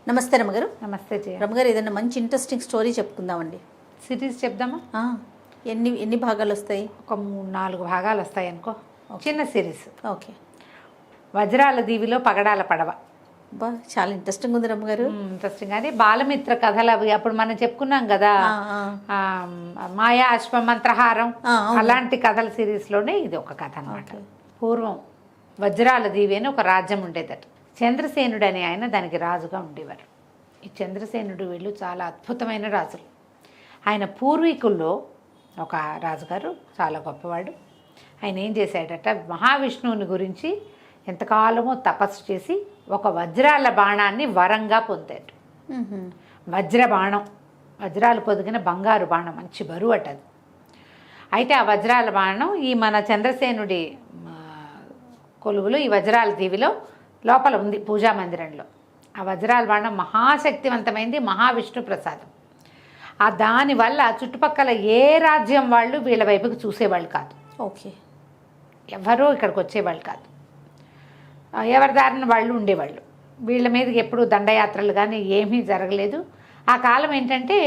నమస్తే రమ్మగారు. నమస్తే జయ. రమ్మగారు, ఏదైనా మంచి ఇంట్రెస్టింగ్ స్టోరీ చెప్పుకుందామండి. సిరీస్ చెప్దామా? ఎన్ని ఎన్ని భాగాలు వస్తాయి? ఒక 3-4 భాగాలు వస్తాయి అనుకో. చిన్న సిరీస్. ఓకే. వజ్రాల దీవిలో పగడాల పడవ. బా, చాలా ఇంట్రెస్టింగ్ ఉంది రమ్మగారు. ఇంట్రెస్టింగ్. అది బాలమిత్ర కథలు అవి అప్పుడు మనం చెప్పుకున్నాం కదా, మాయా అశ్వమంత్రహారం, అలాంటి కథల సిరీస్లోనే ఇది ఒక కథ అనమాట. పూర్వం వజ్రాల దీవి అని ఒక రాజ్యం ఉండేదట. చంద్రసేనుడు అనే ఆయన దానికి రాజుగా ఉండేవారు. ఈ చంద్రసేనుడు వీళ్ళు చాలా అద్భుతమైన రాజులు. ఆయన పూర్వీకుల్లో ఒక రాజుగారు చాలా గొప్పవాడు. ఆయన ఏం చేశాడట, మహావిష్ణువుని గురించి ఎంతకాలమో తపస్సు చేసి ఒక వజ్రాల బాణాన్ని వరంగా పొందాడు. వజ్ర బాణం, వజ్రాలు పొదిగిన బంగారు బాణం, మంచి బరువు అట అది. అయితే ఆ వజ్రాల బాణం ఈ మన చంద్రసేనుడి కొలువులో ఈ వజ్రాల దీవిలో లోపల ఉంది, పూజా మందిరంలో. ఆ వజ్రాల బాణం మహాశక్తివంతమైంది, మహావిష్ణు ప్రసాదం. ఆ దానివల్ల చుట్టుపక్కల ఏ రాజ్యం వాళ్ళు వీళ్ళ వైపుకి చూసేవాళ్ళు కాదు. ఓకే. ఎవరూ ఇక్కడికి వచ్చేవాళ్ళు కాదు. ఎవరి దారిన వాళ్ళు ఉండేవాళ్ళు. వీళ్ళ మీదకి ఎప్పుడు దండయాత్రలు కానీ ఏమీ జరగలేదు. ఆ కాలం ఏంటంటే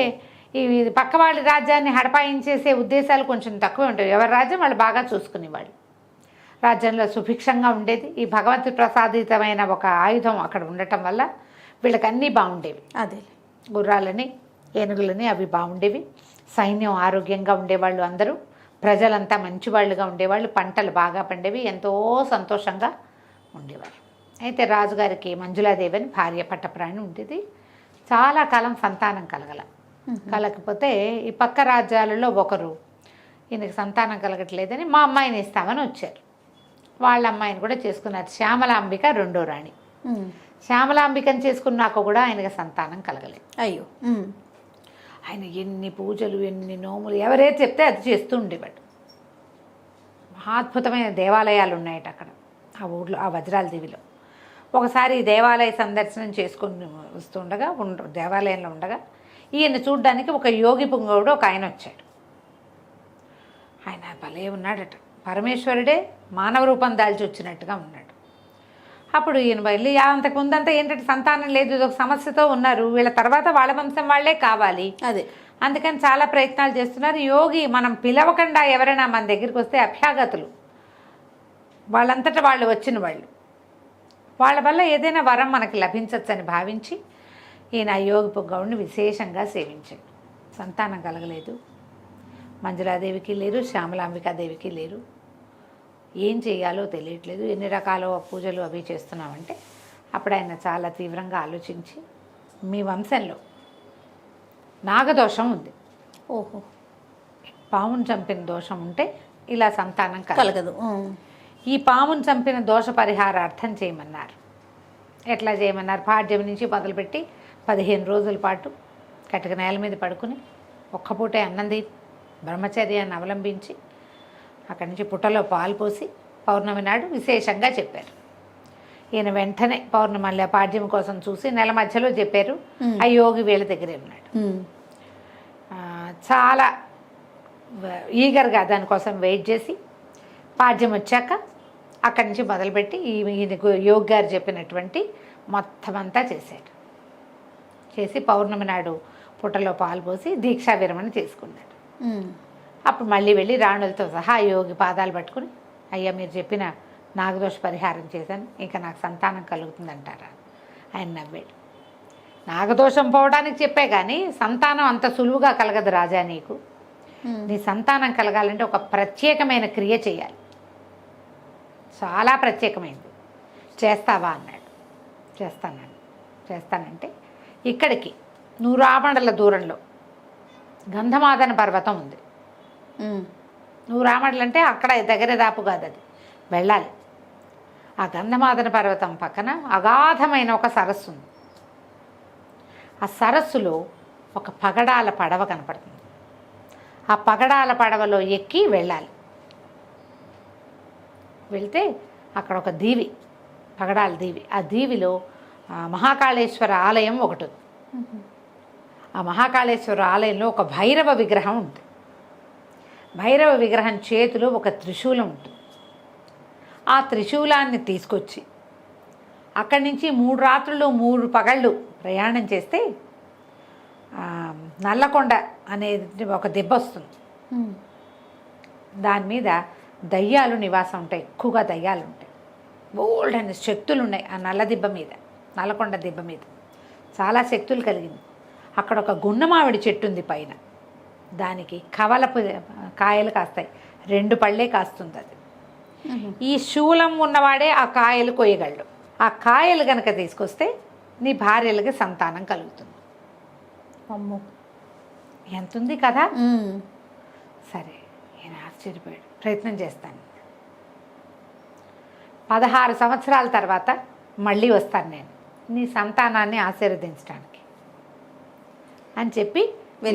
ఈ పక్క వాళ్ళ రాజ్యాన్ని హడపాయించేసే ఉద్దేశాలు కొంచెం తక్కువే ఉంటాయి. ఎవరి రాజ్యం వాళ్ళు బాగా చూసుకునేవాళ్ళు. రాజ్యంలో సుభిక్షంగా ఉండేది. ఈ భగవంతుడి ప్రసాదితమైన ఒక ఆయుధం అక్కడ ఉండటం వల్ల వీళ్ళకి అన్నీ బాగుండేవి. అదే, గుర్రాలని, ఏనుగులని అవి బాగుండేవి. సైన్యం ఆరోగ్యంగా ఉండేవాళ్ళు, అందరూ ప్రజలంతా మంచివాళ్ళుగా ఉండేవాళ్ళు. పంటలు బాగా పండేవి, ఎంతో సంతోషంగా ఉండేవారు. అయితే రాజుగారికి మంజులాదేవి అని భార్య పట్టప్రాణి ఉండేది. చాలా కాలం సంతానం కలగకపోతే ఈ పక్క రాజ్యాలలో ఒకరు ఈయనకి సంతానం కలగట్లేదని మా అమ్మాయిని ఇస్తామని వచ్చారు. వాళ్ళ అమ్మాయిని కూడా చేసుకున్నారు. శ్యామలాంబిక రెండో రాణి. శ్యామలాంబికని చేసుకున్నాక కూడా ఆయనకి సంతానం కలగలేదు. అయ్యో. ఆయన ఎన్ని పూజలు, ఎన్ని నోములు, ఎవరైతే చెప్తే అది చేస్తూ ఉండేవాడు. మహాద్భుతమైన దేవాలయాలు ఉన్నాయట అక్కడ ఆ ఊళ్ళో, ఆ వజ్రాల దీవిలో. ఒకసారి దేవాలయ సందర్శనం చేసుకుని వస్తుండగా దేవాలయంలో ఉండగా ఈయన చూడ్డానికి ఒక యోగి పుంగవుడు ఒక ఆయన వచ్చాడు. ఆయన భలే ఉన్నాడట, పరమేశ్వరుడే మానవ రూపం దాల్చి వచ్చినట్టుగా ఉన్నాడు. అప్పుడు ఈయన వెళ్ళి అంతకు ముందంతా ఏంటంటే సంతానం లేదు, ఇది ఒక సమస్యతో ఉన్నారు, వీళ్ళ తర్వాత వాళ్ళ వంశం వాళ్ళే కావాలి, అదే అందుకని చాలా ప్రయత్నాలు చేస్తున్నారు. యోగి మనం పిలవకుండా ఎవరైనా మన దగ్గరికి వస్తే అభ్యాగతులు, వాళ్ళంతటా వాళ్ళు వచ్చిన వాళ్ళు, వాళ్ళ వల్ల ఏదైనా వరం మనకి లభించవచ్చని భావించి ఈయన యోగి పుంగవుడిని విశేషంగా సేవించాడు. సంతానం కలగలేదు. మంజులాదేవికి లేరు, శ్యామలాంబికాదేవికి లేరు. ఏం చేయాలో తెలియట్లేదు. ఎన్ని రకాల పూజలు అవి చేస్తున్నామంటే అప్పుడు ఆయన చాలా తీవ్రంగా ఆలోచించి, మీ వంశంలో నాగదోషం ఉంది. ఓహో. పామును చంపిన దోషం ఉంటే ఇలా సంతానం కలగదు. ఈ పామును చంపిన దోష పరిహారార్థం చేయమన్నారు. ఎట్లా చేయమన్నారు? పాడ్యం నుంచి మొదలుపెట్టి 15 రోజుల పాటు కటిక నేల మీద పడుకుని ఒక్కపూటే అన్నం తిని బ్రహ్మచర్యాన్ని అవలంబించి అక్కడి నుంచి పుట్టలో పాలు పోసి పౌర్ణమి నాడు విశేషంగా చెప్పారు. ఈయన వెంటనే పౌర్ణమి పాడ్యం కోసం చూసి నెల మధ్యలో చెప్పారు. ఆ యోగి వీళ్ళ దగ్గరే ఉన్నాడు. చాలా ఈగర్గా దానికోసం వెయిట్ చేసి పాడ్యం వచ్చాక అక్కడి నుంచి మొదలుపెట్టి ఈయన యోగి గారు చెప్పినటువంటి మొత్తం అంతా చేశాడు. చేసి పౌర్ణమి నాడు పుట్టలో పాలు పోసి దీక్షా విరమణ చేసుకున్నాడు. అప్పుడు మళ్ళీ వెళ్ళి రాణులతో సహా యోగి పాదాలు పట్టుకుని, అయ్యా మీరు చెప్పిన నాగదోష పరిహారం చేశాను, ఇంకా నాకు సంతానం కలుగుతుందంటారా? ఆయన నవ్వాడు. నాగదోషం పోవడానికి చెప్పే కానీ సంతానం అంత సులువుగా కలగదు రాజా. నీకు నీ సంతానం కలగాలంటే ఒక ప్రత్యేకమైన క్రియ చేయాలి, చాలా ప్రత్యేకమైనది. చేస్తావా అన్నాడు. చేస్తానంటే ఇక్కడికి 100 ఆమడల దూరంలో గంధమాదన పర్వతం ఉంది. 100 ఆమడలు అంటే అక్కడ దగ్గర దాపు కాదు, అది వెళ్ళాలి. ఆ గంధమాదన పర్వతం పక్కన అగాధమైన ఒక సరస్సు ఉంది. ఆ సరస్సులో ఒక పగడాల పడవ కనపడుతుంది. ఆ పగడాల పడవలో ఎక్కి వెళ్ళాలి. వెళ్తే అక్కడ ఒక దీవి, పగడాల దీవి. ఆ దీవిలో మహాకాళేశ్వర ఆలయం ఒకటి ఉంది. ఆ మహాకాళేశ్వర ఆలయంలో ఒక భైరవ విగ్రహం ఉంది. భైరవ విగ్రహం చేతిలో ఒక త్రిశూలం ఉంటుంది. ఆ త్రిశూలాన్ని తీసుకొచ్చి అక్కడి నుంచి 3 రాత్రులు 3 పగళ్ళు ప్రయాణం చేస్తే నల్లకొండ అనేది ఒక దెబ్బ వస్తుంది. దాని మీద దయ్యాలు నివాసం ఉంటాయి, ఎక్కువగా దయ్యాలు ఉంటాయి, బోల్డ్ అనే శక్తులు ఉన్నాయి ఆ నల్ల దిబ్బ మీద, నల్లకొండ దిబ్బ మీద చాలా శక్తులు కలిగింది. అక్కడ ఒక గున్నమావిడి చెట్టు ఉంది పైన, దానికి కవలపు కాయలు కాస్తాయి, 2 పళ్ళే కాస్తుంది అది. ఈ శూలం ఉన్నవాడే ఆ కాయలు కొయ్యగలడు. ఆ కాయలు కనుక తీసుకొస్తే నీ భార్యలకి సంతానం కలుగుతుంది. అమ్మో, ఎంతుంది కదా. సరే, ఈయన ఆశ్చర్యపోయాడు. ప్రయత్నం చేస్తాను, 16 సంవత్సరాల తర్వాత మళ్ళీ వస్తాను నేను నీ సంతానాన్ని ఆశీర్వదించడానికి అని చెప్పి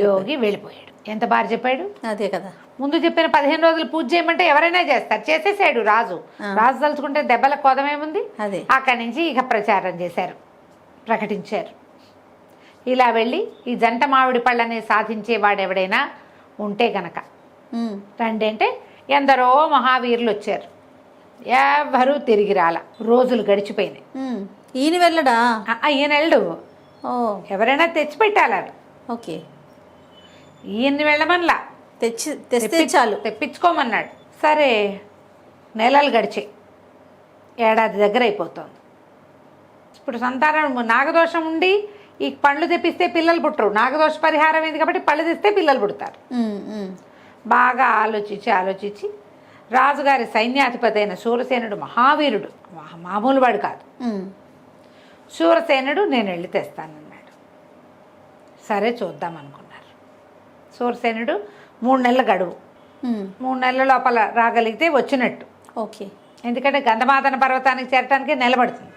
యోగి వెళ్ళిపోయాడు. ఎంత బాగా చెప్పాడు. అదే కదా, ముందు చెప్పిన 15 రోజులు పూజ చేయమంటే ఎవరైనా చేస్తారు, చేసేసాడు రాజు. రాజు తలుచుకుంటే దెబ్బల కోదమేముంది. అదే అక్కడి నుంచి ఇక ప్రచారం చేశారు, ప్రకటించారు. ఇలా వెళ్ళి ఈ జంట మామిడి పళ్ళని సాధించేవాడు ఎవడైనా ఉంటే గనక రండి అంటే ఎందరో మహావీరులు వచ్చారు. ఎవరూ తిరిగి రాల. రోజులు గడిచిపోయినాయి. ఈయన వెళ్ళడా? ఈయన వెళ్ళడు, ఓ ఎవరైనా తెచ్చిపెట్టాలి అవి. ఓకే, ఈయన్ని వెళ్ళమనలా, తెస్తే చాలు, తెప్పించుకోమన్నాడు. సరే, నెలలు గడిచాయి, ఏడాది దగ్గర అయిపోతుంది. ఇప్పుడు సంతానం నాగదోషం ఉండి ఈ పండ్లు తెప్పిస్తే పిల్లలు పుట్టరు. నాగదోష పరిహారం ఏంది కాబట్టి పళ్ళు తెస్తే పిల్లలు పుడతారు. బాగా ఆలోచించి రాజుగారి సైన్యాధిపతి అయిన శూరసేనుడు మహావీరుడు, మామూలు వాడు కాదు. శూరసేనుడు నేను వెళ్ళి తెస్తానన్నాడు. సరే చూద్దాం అనుకున్నారు. శూరసేనుడు 3 నెలల గడువు, 3 నెలల లోపల రాగలిగితే వచ్చినట్టు. ఓకే, ఎందుకంటే గంధమాదన పర్వతానికి చేరటానికి నిలబడుతుంది,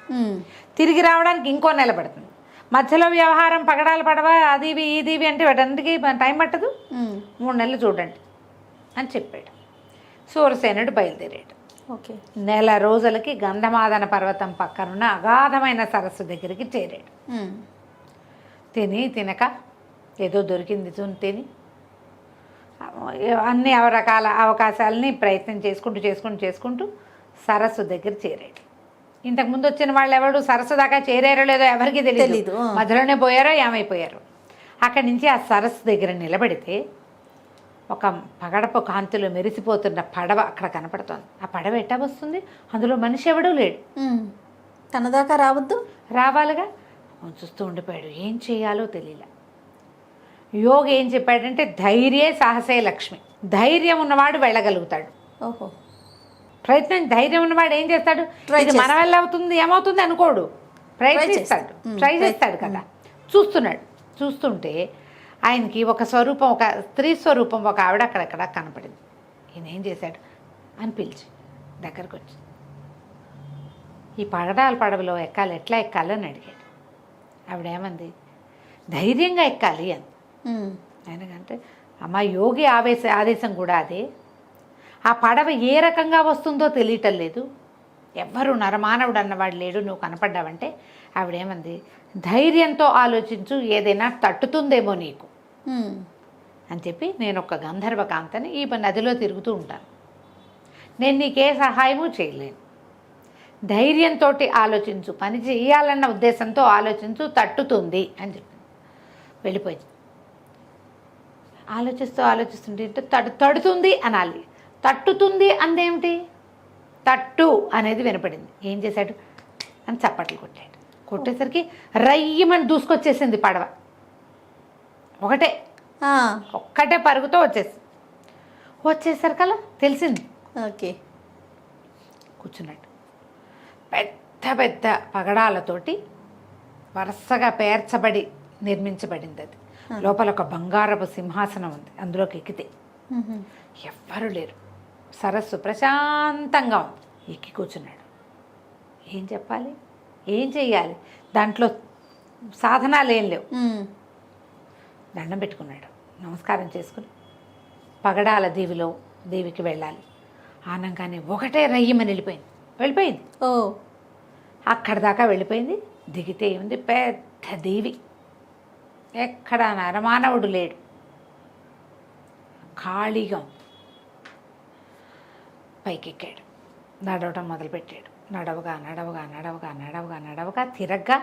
తిరిగి రావడానికి ఇంకో నిలబడుతుంది. మధ్యలో వ్యవహారం పగడాలు పడవ అదివి ఇదివి అంటే వాటన్నిటికీ టైం పట్టదు. 3 నెలలు చూడండి అని చెప్పాడు. శూరసేనుడు బయలుదేరాడు. ఓకే, నెల రోజులకి గంధమాదన పర్వతం పక్కనున్న అగాధమైన సరస్సు దగ్గరికి చేరాడు. తినక ఏదో దొరికింది తిని అన్ని రకాల అవకాశాలని ప్రయత్నం చేసుకుంటూ సరస్సు దగ్గర చేరాడు. ఇంతకుముందు వచ్చిన వాళ్ళు ఎవరు సరస్సు దాకా చేరారో లేదో ఎవరికి తెలియదు. మధ్యలోనే పోయారో ఏమైపోయారో. అక్కడి నుంచి ఆ సరస్సు దగ్గర నిలబడితే ఒక పగడపు కాంతిలో మెరిసిపోతున్న పడవ అక్కడ కనపడుతోంది. ఆ పడవ ఎట్టా వస్తుంది? అందులో మనిషి ఎవడూ లేడు. తన దాకా రావద్దు, రావాలిగా. చూస్తూ ఉండిపోయాడు, ఏం చేయాలో తెలియలే. యోగి ఏం చెప్పాడంటే ధైర్యే సాహసే లక్ష్మి. ధైర్యం ఉన్నవాడు వెళ్ళగలుగుతాడు. ఓహో, ప్రయత్నం ధైర్యం ఉన్నవాడు ఏం చేస్తాడు? ఇది మన వల్ల అవుతుంది ఏమవుతుంది అనుకోడు, ప్రయత్నిస్తాడు, ట్రై చేస్తాడు కదా. చూస్తుంటే ఆయనకి ఒక స్వరూపం, ఒక స్త్రీ స్వరూపం, ఒక ఆవిడ అక్కడక్కడ కనపడింది. ఈయన ఏం చేశాడు అని పిలిచి దగ్గరకు వచ్చి ఈ పడవలో ఎట్లా ఎక్కాలి అని అడిగాడు. ఆవిడేమంది, ధైర్యంగా ఎక్కాలి అని. ఆయనకంటే అమ్మ యోగి ఆదేశం కూడా అదే. ఆ పడవ ఏ రకంగా వస్తుందో తెలియటం లేదు, ఎవ్వరు నరమానవుడు అన్నవాడు లేడు, నువ్వు కనపడ్డావంటే. ఆవిడేమంది, ధైర్యంతో ఆలోచించు, ఏదైనా తట్టుతుందేమో నీకు అని చెప్పి, నేను ఒక గంధర్వ కాంతని ఈ నదిలో తిరుగుతూ ఉంటాను, నేను నీకే సహాయము చేయలేను, ధైర్యంతో ఆలోచించు, పని చేయాలన్న ఉద్దేశంతో ఆలోచించు, తట్టుతుంది అని చెప్పింది. వెళ్ళిపోయింది. ఆలోచిస్తుంటే తడుతుంది అనాలి, తట్టుతుంది అందేమిటి? తట్టు అనేది వినపడింది. ఏం చేశాడు అని చప్పట్లు కొట్టేసరికి రయ్యమని దూసుకొచ్చేసింది పడవ. ఒక్కటే పరుగుతో వచ్చేసరికల్లా తెలిసింది. ఓకే, కూర్చున్నట్టు పెద్ద పగడాలతోటి వరుసగా పేర్చబడి నిర్మించబడింది అది. లోపల ఒక బంగారపు సింహాసనం ఉంది. అందులోకి ఎక్కితే ఎవ్వరూ లేరు, సరస్సు ప్రశాంతంగా ఉంది. ఎక్కి కూర్చున్నాడు. ఏం చెప్పాలి, ఏం చెయ్యాలి? దాంట్లో సాధనాలు ఏం లేవు. దండం పెట్టుకున్నాడు, నమస్కారం చేసుకుని పగడాల దేవికి వెళ్ళాలి. ఆనంగానే ఒకటే రయ్యమని వెళ్ళిపోయింది. ఓ, అక్కడి దాకా వెళ్ళిపోయింది. దిగితే ఉంది పెద్ద దేవి, ఎక్కడ నరమానవుడు లేడు, ఖాళీగా ఉంది. పైకెక్కాడు, నడవటం మొదలుపెట్టాడు. నడవగా నడవగా నడవగా నడవగా నడవగా తిరగ్గా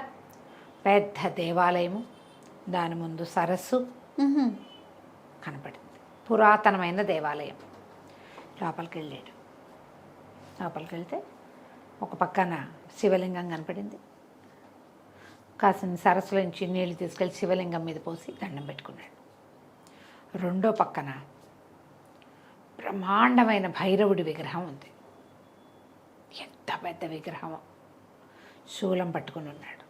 పెద్ద దేవాలయము, దాని ముందు సరస్సు మ్మ్. కనపడింది. పురాతనమైన దేవాలయం. లోపలికి వెళ్ళాడు. లోపలికి వెళ్తే ఒక పక్కన శివలింగం కనపడింది. కాసిన సరస్సులోంచి నీళ్లు తీసుకెళ్ళి శివలింగం మీద పోసి దండం పెట్టుకున్నాడు. రెండో పక్కన బ్రహ్మాండమైన భైరవుడి విగ్రహం ఉంది. ఎంత పెద్ద విగ్రహమో! శూలం పట్టుకుని ఉన్నాడు.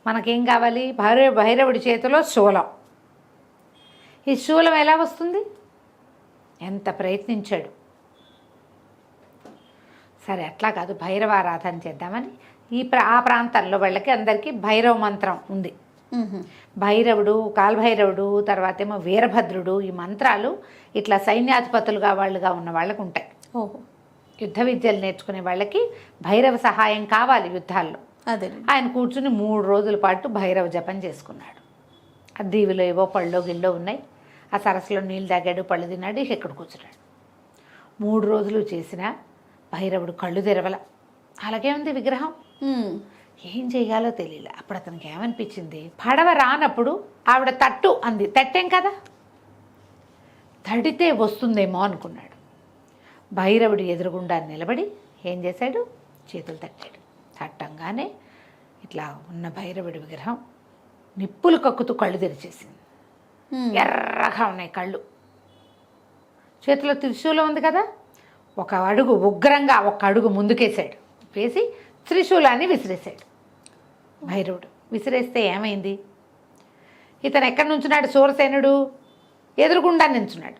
మనకేం కావాలి? భైరవుడి చేతిలో శూలం. ఈ శూలం ఎలా వస్తుంది? ఎంత ప్రయత్నించాడు. సరే అట్లా కాదు, భైరవారాధన చేద్దామని ఆ ప్రాంతంలో వాళ్ళకి అందరికీ భైరవ మంత్రం ఉంది. మ్మ్. భైరవుడు, కాలభైరవుడు, తర్వాత ఏమో వీరభద్రుడు, ఈ మంత్రాలు ఇట్లా సైన్యాధిపతులుగా వాళ్ళుగా ఉన్న వాళ్ళకు ఉంటాయి. ఓహో, యుద్ధ విద్యలు నేర్చుకునే వాళ్ళకి భైరవ సహాయం కావాలి యుద్ధాల్లో. అదే. ఆయన కూర్చుని 3 రోజుల పాటు భైరవ జపం చేసుకున్నాడు. ఆ దీవిలో ఏవో పళ్ళో గిళ్ళో ఉన్నాయి. ఆ సరస్సులో నీళ్ళు తాగాడు, పళ్ళు తిన్నాడు, ఇక్కడ కూర్చున్నాడు. 3 రోజులు చేసిన భైరవుడు కళ్ళు తెరవల. అలాగే ఉంది విగ్రహం. మ్మ్. ఏం చేయాలో తెలియలే. అప్పుడు అతనికి ఏమనిపించింది, పడవ రానప్పుడు ఆవిడ తట్టు అంది. తట్టేం కదా, తడితే వస్తుందేమో అనుకున్నాడు. భైరవుడు ఎదురుగుండా నిలబడి ఏం చేశాడు, చేతులు తట్టాడు. తట్టంగానే ఇట్లా ఉన్న భైరవుడి విగ్రహం నిప్పులు కక్కుతూ కళ్ళు తెరిచేసింది. మ్మ్. ఎర్రగా ఉన్నాయి కళ్ళు. చేతిలో త్రిశూలం ఉంది కదా, ఒక అడుగు ఉగ్రంగా ఒక అడుగు ముందుకేసాడు. వేసి త్రిశూలాన్ని విసిరేశాడు. భైరవుడు విసిరేస్తే ఏమైంది, ఇతను ఎక్కడి నుంచున్నాడు, సూరసేనుడు ఎదురుగుండా నించున్నాడు.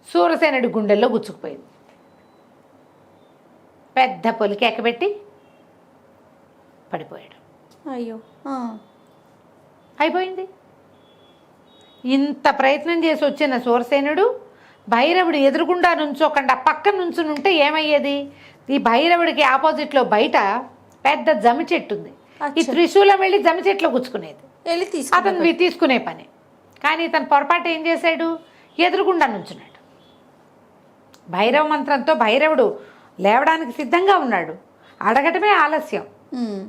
సూరసేనుడి గుండెల్లో గుచ్చుకుపోయింది. పెద్ద పొలికి ఎక్కబెట్టి పడిపోయాడు. అయ్యో. ఆ. అయిపోయింది. ఇంత ప్రయత్నం చేసి వచ్చిన సూరసేనుడు భైరవుడు ఎదురుగుండా నుంచోకుండా పక్కన నుంచుని ఉంటే ఏమయ్యేది, ఈ భైరవుడికి ఆపోజిట్లో బయట పెద్ద జమి చెట్టు ఉంది. ఈ త్రిశూలం వెళ్ళి జమి చెట్లో గుచ్చుకునేది, వెళ్ళి అతను తీసుకునే పని. కానీ ఇతను పొరపాటు ఏం చేశాడు, ఎదురుగుండా నుంచున్నాడు. భైరవ మంత్రంతో భైరవుడు లేవడానికి సిద్ధంగా ఉన్నాడు. అడగటమే ఆలస్యం. మ్మ్.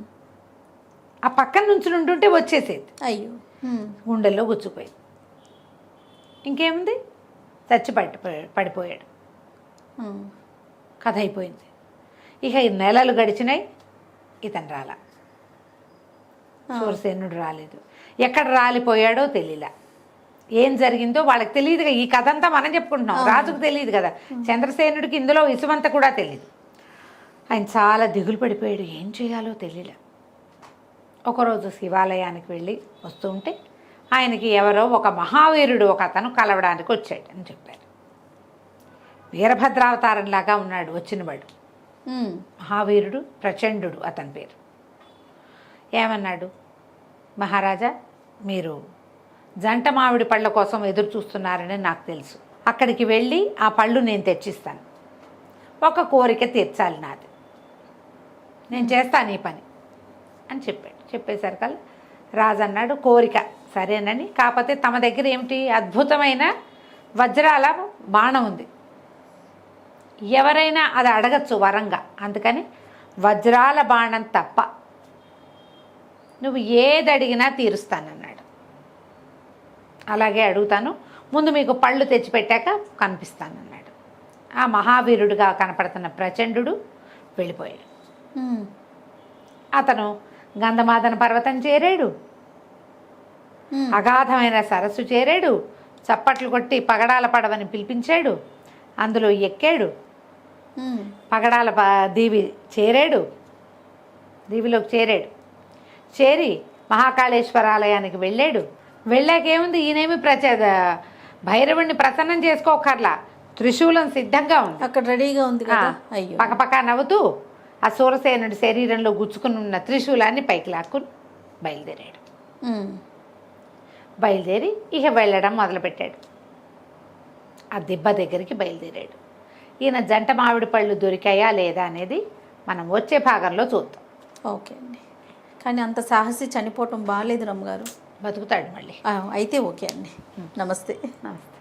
ఆ పక్కన నుంచి ఉంటుంటే వచ్చేసేది. అయ్యో. మ్మ్. గుండెల్లో గుచ్చుకుపోయింది. ఇంకేముంది, చచ్చి పడిపోయాడు. మ్మ్. కథ అయిపోయింది. ఇక ఈ నెలలు గడిచినాయి, ఇతను రాలా. సూరసేనుడు రాలేదు. ఎక్కడ రాలిపోయాడో తెలియలా. ఏం జరిగిందో వాళ్ళకి తెలియదుగా. ఈ కథ అంతా మనం చెప్పుకుంటున్నాం, రాజుకు తెలియదు కదా. చంద్రసేనుడికి ఇందులో ఇసుమంత కూడా తెలియదు. ఆయన చాలా దిగులు పడిపోయాడు. ఏం చేయాలో తెలియలే. ఒకరోజు శివాలయానికి వెళ్ళి వస్తూ ఉంటే ఆయనకి ఎవరో ఒక మహావీరుడు ఒక అతను కలవడానికి వచ్చాడు అని చెప్పారు. వీరభద్రావతారంలాగా ఉన్నాడు వచ్చినవాడు. మ్మ్. మహావీరుడు, ప్రచండు అతని పేరు. ఏమన్నాడు, మహారాజా మీరు జంట మామిడి పళ్ళ కోసం ఎదురు చూస్తున్నారని నాకు తెలుసు. అక్కడికి వెళ్ళి ఆ పళ్ళు నేను తెచ్చిస్తాను. ఒక కోరిక తీర్చాలి నాది, నేను చేస్తాను ఈ పని అని చెప్పాడు. చెప్పేసరికల్లా రాజు అన్నాడు, కోరిక సరేనని, కాకపోతే తమ దగ్గర ఏమిటి, అద్భుతమైన వజ్రాల బాణం ఉంది, ఎవరైనా అది అడగచ్చు వరంగా, అందుకని వజ్రాల బాణం తప్ప నువ్వు ఏది అడిగినా తీరుస్తానన్నాడు. అలాగే అడుగుతాను, ముందు మీకు పళ్ళు తెచ్చిపెట్టాక కనిపిస్తానన్నాడు. ఆ మహావీరుడుగా కనపడుతున్న ప్రచండు వెళ్ళిపోయాడు. మ్మ్. అతను గంధమాదన పర్వతం చేరాడు. మ్మ్. అగాధమైన సరస్సు చేరాడు. చప్పట్లు కొట్టి పగడాల పడవని పిలిపించాడు. అందులో ఎక్కాడు. మ్మ్. పగడాల దీవి చేరాడు. దీవిలోకి చేరాడు. చేరి మహాకాళేశ్వర ఆలయానికి వెళ్ళాడు. వెళ్ళాకేముంది, ఈయనేమి భైరవుడిని ప్రసన్నం చేసుకోకర్లా, త్రిశూలం సిద్ధంగా ఉంది అక్కడ రెడీగా ఉంది కదా. అయ్యో. పక్కపక్క నవ్వుతూ ఆ సూరసేనుడి శరీరంలో గుచ్చుకుని ఉన్న త్రిశూలాన్ని పైకి లాక్కుని బయలుదేరాడు. మ్మ్. బయలుదేరి ఇక వెళ్ళడం మొదలుపెట్టాడు. ఆ దిబ్బ దగ్గరికి బయలుదేరాడు. ఈయన జంట మామిడి పళ్ళు దొరికాయా లేదా అనేది మనం వచ్చే భాగంలో చూద్దాం. ఓకే అండి. కానీ అంత సాహసి చనిపోవటం బాగాలేదు రమ్మగారు. బతుకుతాడు మళ్ళీ. అయితే ఓకే అండి. నమస్తే. నమస్తే.